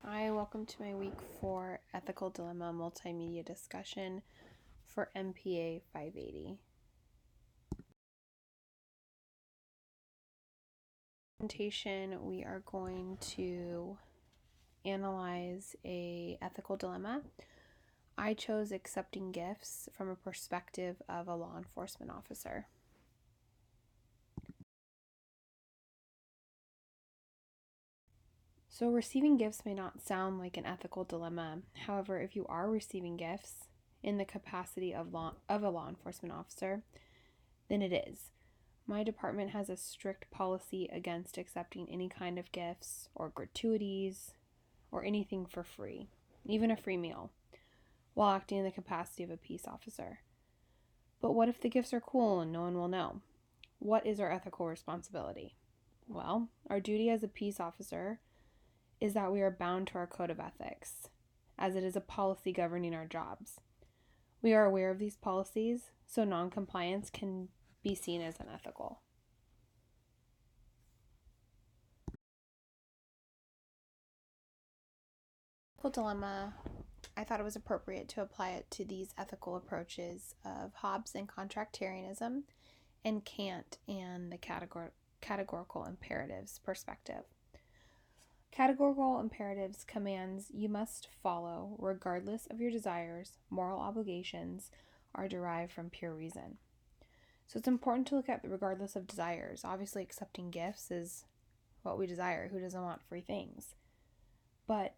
Hi, welcome to my week 4 ethical dilemma multimedia discussion for MPA 580. Presentation, we are going to analyze a ethical dilemma. I chose accepting gifts from a perspective of a law enforcement officer. So receiving gifts may not sound like an ethical dilemma. However, if you are receiving gifts in the capacity of a law enforcement officer, then it is. My department has a strict policy against accepting any kind of gifts or gratuities or anything for free, even a free meal, while acting in the capacity of a peace officer. But what if the gifts are cool and no one will know? What is our ethical responsibility? Well, our duty as a peace officer is that we are bound to our code of ethics, as it is a policy governing our jobs. We are aware of these policies, so non-compliance can be seen as unethical. Ethical dilemma, I thought it was appropriate to apply it to these ethical approaches of Hobbes and contractarianism and Kant and the categorical imperatives perspective. Categorical imperatives commands you must follow regardless of your desires, moral obligations are derived from pure reason. So it's important to look at the regardless of desires. Obviously, accepting gifts is what we desire. Who doesn't want free things? But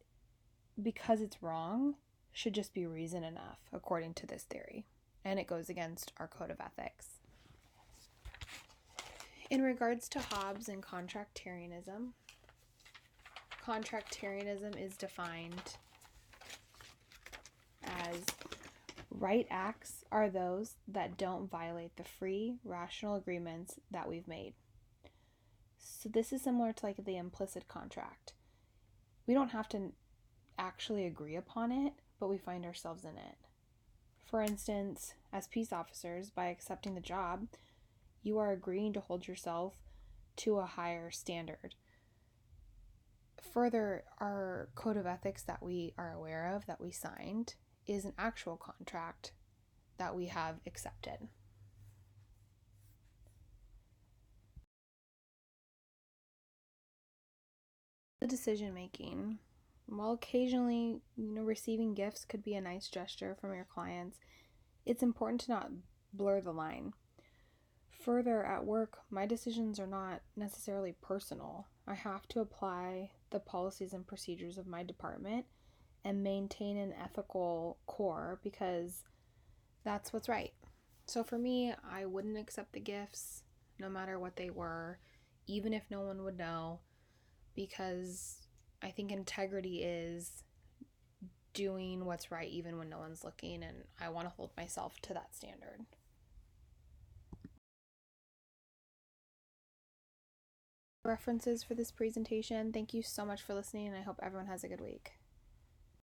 because it's wrong, should just be reason enough, according to this theory. And it goes against our code of ethics. In regards to Hobbes and contractarianism is defined as right acts are those that don't violate the free, rational agreements that we've made. So this is similar to like the implicit contract. We don't have to actually agree upon it, but we find ourselves in it. For instance, as peace officers, by accepting the job, you are agreeing to hold yourself to a higher standard. Further, our code of ethics that we are aware of, that we signed, is an actual contract that we have accepted. The decision making. While occasionally, receiving gifts could be a nice gesture from your clients, it's important to not blur the line. Further, at work, my decisions are not necessarily personal. I have to apply the policies and procedures of my department and maintain an ethical core because that's what's right. So for me, I wouldn't accept the gifts no matter what they were, even if no one would know, because I think integrity is doing what's right even when no one's looking, and I want to hold myself to that standard. References for this presentation. Thank you so much for listening, and I hope everyone has a good week.